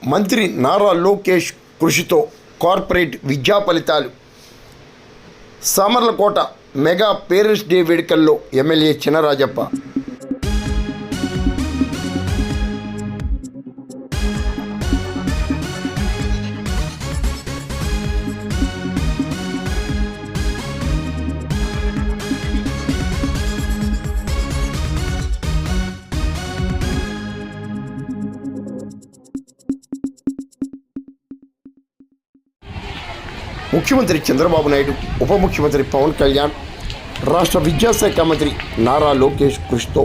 మంత్రి నారా లోకేష్ కృషితో కార్పొరేట్ విద్యా ఫలితాలు. సామర్లకోట మెగా పేరెంట్స్ డే వేడుకల్లో ఎమ్మెల్యే చినరాజప్ప. ముఖ్యమంత్రి చంద్రబాబు నాయుడు, ఉప ముఖ్యమంత్రి పవన్ కళ్యాణ్, రాష్ట్ర విద్యాశాఖ మంత్రి నారా లోకేష్ కృషితో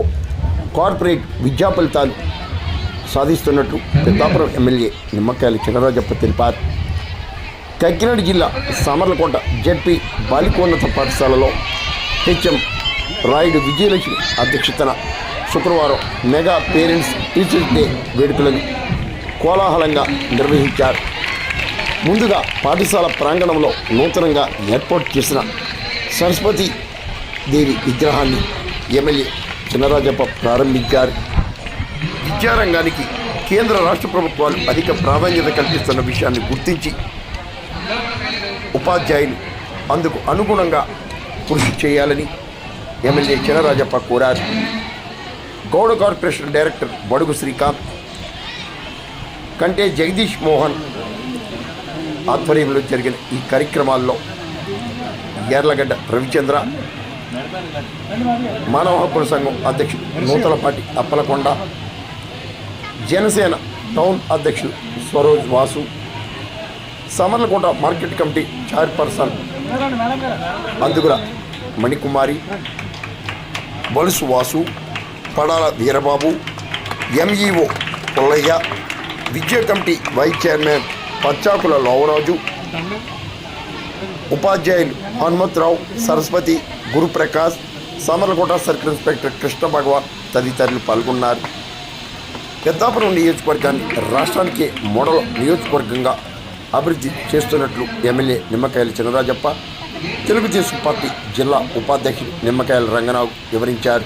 కార్పొరేట్ విద్యా ఫలితాలు సాధిస్తున్నట్లు పెద్దాపురం ఎమ్మెల్యే నిమ్మకాయల చినరాజప్ప తెలిపారు. కాకినాడ జిల్లా సామర్లకోట జెడ్పీ బాలికోన్నత పాఠశాలలో హెచ్ఎం రాయుడు విజయలక్ష్మి అధ్యక్షతన శుక్రవారం మెగా పేరెంట్స్ టీచర్స్ డే వేడుకలను కోలాహలంగా నిర్వహించారు. ముందుగా పాఠశాల ప్రాంగణంలో నూతనంగా ఏర్పాటు చేసిన సరస్వతి దేవి విగ్రహాన్ని ఎమ్మెల్యే చినరాజప్ప ప్రారంభించారు. విద్యారంగానికి కేంద్ర రాష్ట్ర ప్రభుత్వాలు అధిక ప్రాధాన్యత కల్పిస్తున్న విషయాన్ని గుర్తించి ఉపాధ్యాయులు అందుకు అనుగుణంగా కృషి చేయాలని ఎమ్మెల్యే చినరాజప్ప కోరారు. గౌడ కార్పొరేషన్ డైరెక్టర్ బడుగు శ్రీకాంత్, కంటే జగదీష్ మోహన్ ఆధ్వర్యంలో జరిగిన ఈ కార్యక్రమాల్లో యార్లగడ్డ రవిచంద్ర, మానవ హక్కుల సంఘం అధ్యక్షుడు నూతలపాటి అప్పలకొండ, జనసేన టౌన్ అధ్యక్షుడు Swaroj Vasu, Samarlakota market committee chairperson Andugula Manikumari, Balusu Vasu, Padala Veerababu, MEO Pullaiah, విద్యా committee vice chairman Pachchakula Lovaraju, ఉపాధ్యాయులు హనుమంతరావు, సరస్వతి, గురుప్రకాష్, సమర్లకోట సర్కిల్ ఇన్స్పెక్టర్ కృష్ణ భగవాన్ తదితరులు పాల్గొన్నారు. పెద్దాపురం నియోజకవర్గాన్ని రాష్ట్రానికే మోడల్ నియోజకవర్గంగా అభివృద్ధి చేస్తున్నట్లు ఎమ్మెల్యే నిమ్మకాయల చినరాజప్ప, తెలుగుదేశం పార్టీ జిల్లా ఉపాధ్యక్షుడు నిమ్మకాయల రంగనాథ్ వివరించారు.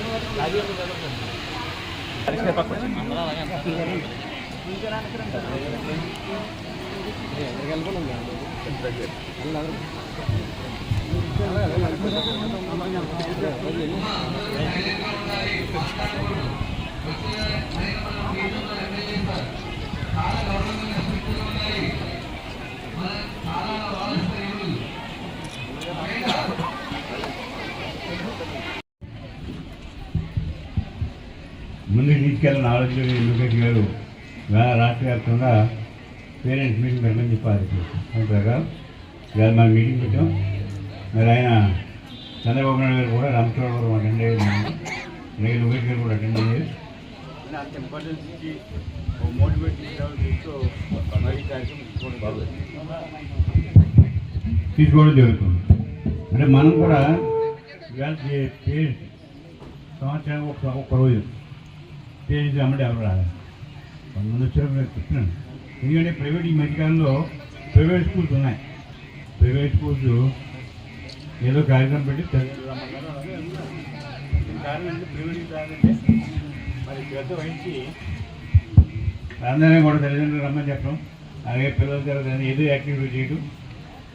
ముందుకు తీసుకెళ్ళిన ఆలోచన లోకేష్ గారు రాష్ట్ర వ్యాప్తంగా పేరెంట్స్ మీటింగ్ పెట్టమని చెప్పారు. దాని ప్రకారం ఇవాళ మనం మీటింగ్ పెట్టాం. మరి ఆయన చంద్రబాబు నాయుడు గారు కూడా రామచంద్రబాబు అటెండ్ అయ్యారు, అలాగే లోకేష్ గారు కూడా అటెండ్ అయ్యారు. అంత ఇంపార్టెన్స్ ఇచ్చి మోటివేట్ తీసుకోవడం జరుగుతుంది. అంటే మనం కూడా ఇవాళ పేరెంట్స్ సంవత్సరానికి ఒక్క రోజు పేరెంట్స్ అమ్మడి ఎవరు రాలేదు. కొంతమంది వచ్చారు నేను చెప్తున్నాను. ఎందుకంటే ప్రైవేట్ ఈ మధ్యకాలంలో ప్రైవేట్ స్కూల్స్ ఉన్నాయి. ప్రైవేట్ స్కూల్స్ ఏదో కార్యక్రమం పెట్టి కారణం అంటే ప్రైవేట్ కాదంటే మరి శ్రద్ధ వహించి అందరినీ కూడా తల్లిదండ్రులు రమ్మని చెప్పడం, అలాగే పిల్లల తర్వాత ఏదో యాక్టివిటీ చేయడం,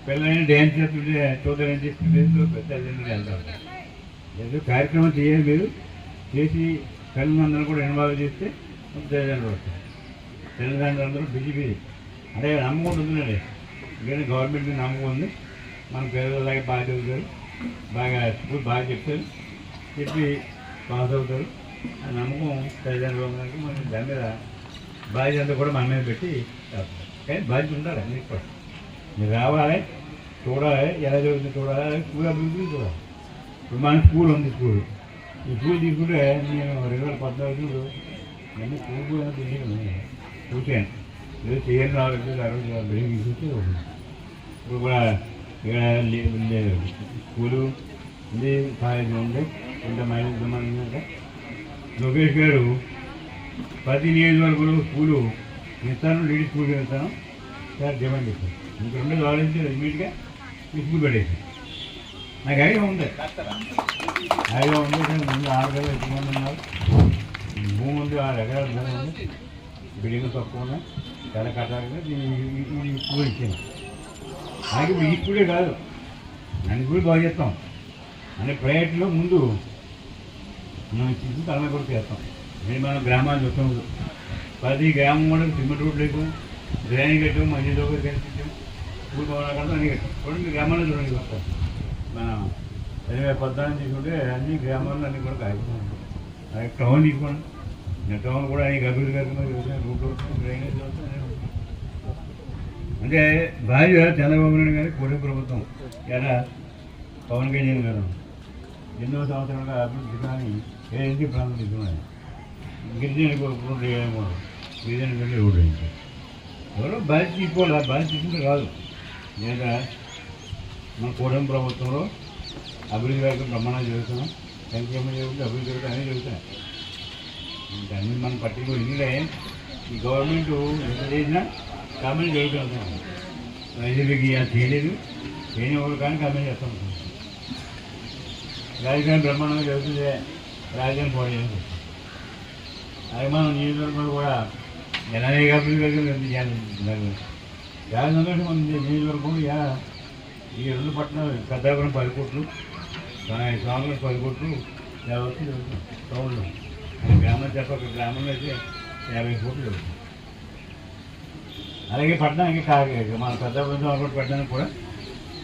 పిల్లలైనా డ్యాన్స్ చేస్తుంటే చూద్దాం చేస్తుంటే తల్లిదండ్రులు వెళ్తారు. ఏదో కార్యక్రమం చేయాలి, మీరు చేసి పిల్లలందరూ కూడా ఇన్వాల్వ్ చేస్తే తల్లిదండ్రులు వస్తారు. తల్లిదండ్రులు అందరూ బిజీ అంటే నమ్మకం ఉంటుందండి. ఎందుకంటే గవర్నమెంట్ మీద నమ్మకం ఉంది. మన పిల్లలలాగే బాగా చదువుతారు, బాగా స్కూల్ బాగా చెప్తారు, చెప్పి పాస్ అవుతారు. ఆ నమ్మకం తల్లిదండ్రులు ఉన్నందుకు మనం దాని మీద బాధ్యత అంతా కూడా మన మీద పెట్టి చేస్తారు. కానీ బాధ్యత ఉండాలి అన్నిటి కూడా. మీరు రావాలి, చూడాలి, ఎలా జరుగుతుంది చూడాలి, స్కూల్ అభివృద్ధి చూడాలి. ఇప్పుడు మన స్కూల్ ఉంది. ఈ స్కూల్ తీసుకుంటే నేను 2014 అన్నీ స్కూల్ కూడా తెలియదు చూసాను. ఏదో చేయాలి 4 బిల్డింగ్ తీసుకొచ్చి ఇప్పుడు కూడా ఇక్కడ స్కూలు ఉంది, కాలేజీ ఉంది, ఇంత మైనస్. లోకేష్ గారు ప్రతి నియోజకవర్గంలో స్కూలు ఇస్తాను, లేడీస్ స్కూల్ వెళ్తాను సార్ డిమాండ్ చేస్తాను. ఇంకా 2 ఆలోచించి ఇమీడియట్గా ఈ స్కూల్ పెట్టేసి నాకు ఐడియా ఉంది. ఐడియా ఉంది కానీ ముందు 6 గంటలు ఎక్కువ మంది ఉన్నారు. భూమి ఉంది, 6 ఎకరాల భూమి ఉంది. బిల్డింగ్ తక్కువ చాలా కట్టాలి ఇప్పుడు ఇచ్చాను. అలాగే ఇప్పుడు ఇప్పుడే కాదు, నన్ను కూడా బాగా చేస్తాం అంటే ప్రైవేట్లో ముందు మనం ఇచ్చి తలమే కూడా చేస్తాం. నేను మనం గ్రామాలు చూస్తాం, ప్రతి గ్రామం కూడా సిమెంట్ రోడ్ లేదు, డ్రైనేజ్ కట్టాం, మంచి దోకలు కనిపించాం, స్కూల్ భవనాలు కట్టాం, అన్ని కట్టాం. చూడండి గ్రామాల్లో చూడండి వస్తాం. మనం 2014 తీసుకుంటే అన్ని గ్రామాల్లో అన్ని కూడా కాగితం. అలాగే టౌన్ తీసుకోండి, టౌన్ కూడా అనేక అభివృద్ధి కార్యక్రమాలు రూట్లు డ్రైనేజ్ అంటే భార్య చంద్రబాబు నాయుడు గారి కూటమి ప్రభుత్వం ఎలా పవన్ కళ్యాణ్ గారు 8వ సంవత్సరంగా అభివృద్ధి కానీ ఏదైతే ప్రాంతం తీసుకున్నాయి. గిరిజన రోడ్డు వేయడం, గిరిజన వెళ్ళి రోడ్డు వేయించారు. ఎవరో బాధ్యత తీసుకోవాలి, బాధ్యత తీసుకుంటే రాదు. లేదా మన కూటమి ప్రభుత్వంలో అభివృద్ధి కార్యక్రమం బ్రహ్మాండంగా జరుగుతున్నాం, సంక్షేమం జరుగుతుంది, అభివృద్ధి జరుగుతుంది, అన్నీ జరుగుతాయి. అన్నీ మనం పట్టించుకో. ఎందుకంటే ఈ గవర్నమెంట్ ఎంత చేసినా కామెంట్ జరుగుతున్నాం. రైతులకి చేయలేదు, చేయని వాళ్ళు కానీ కామెంట్ చేస్తాం. రాజధాని బ్రహ్మాండంగా జరుగుతుంది, రాజధాని పోటీ చేస్తుంది. అది మనం నియోజకవర్గంలో కూడా ఎలానే అభివృద్ధి కార్యక్రమం చాలా సంతోషం ఉంది. నియోజకవర్గం ఈ 2 పట్టణాలు పెద్దాపురం 10 కోట్లు, స్వామిలో 10 కోట్లు వచ్చి టౌన్లో గ్రామం చెప్పక గ్రామంలో అయితే 50 కోట్లు జరుగుతుంది. అలాగే పట్టణానికి మన పెద్దాపురం స్వామి పట్టణానికి కూడా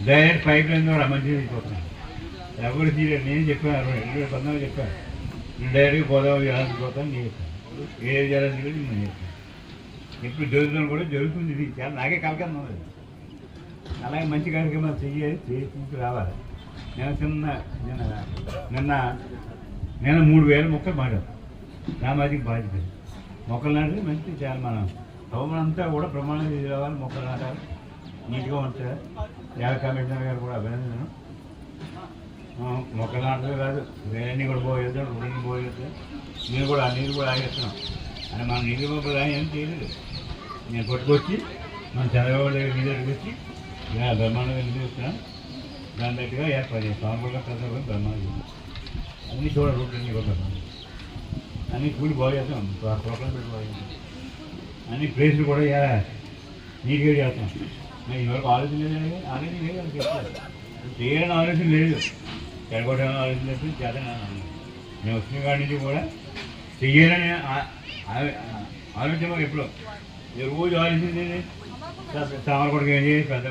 డైరెక్ట్ పైప్ లైన్ ద్వారా మంచిగా తీసుకొస్తున్నాం. ఎవరు తీయలేదు, నేను చెప్పాను 2014 చెప్పాను. డైరెక్ట్గా గోదావరి జలానికి పోతాను, నేను చెప్పాను. ఏ జలానికి కూడా నేను చెప్పాను. ఇప్పుడు జరుగుతుంది కూడా జరుగుతుంది. ఇది చాలా నాకే కలకన్నా ఉంది. అలాగే మంచి కార్యక్రమాలు చేసి రావాలి. నేను 3000 మొక్కలు మాడాను. సామాజిక బాధ్యత మొక్కలు నాటితే మంచి చాలా మనం టౌన్ అంతా కూడా ప్రమాణం చేసి రావాలి. మొక్కలు నాటాలి, నీట్గా ఉంచాలి. కమిషనర్ గారు కూడా అభినందనను. మొక్కలు నాటమే కాదు, వేరే కూడా పోయేద్దాం, రోడ్డు పోయేద్దాం, నీళ్ళు కూడా నీళ్ళు కూడా ఆగేస్తున్నాం అని మన నీళ్ళు మొక్కలు ఏం చేయలేదు. నేను పట్టుకొచ్చి మన చంద్రబాబు దగ్గర నీళ్ళు వచ్చి ఇలా బ్రహ్మాండంగా నిధి ఇస్తున్నాం. దాని దగ్గర ఏర్పాటు చేస్తాం. కూడా చంద్రబాబు బ్రహ్మాండం అన్నీ చూడ రోడ్లు అన్నీ కూడా అన్నీ కూలి బాగు చేస్తాం, ప్రోగ్రాం పెట్టి బాగు చేస్తాం. అన్ని ప్లేస్లు కూడా నీట్గా చేస్తాం. నేను ఇవరకు ఆలోచన లేదు, ఆలోచన లేదు, అని చెప్తాను. చేయాలని ఆలోచన లేదు, చెడగొట్టాలని ఆలోచన లేదు, చేతని నేను వచ్చిన కాడి నుంచి కూడా చెయ్యాలని ఆలోచన ఎప్పుడో రోజు ఆలోచించేది. సామర్పడికి ఏం చేయాలి, పెద్ద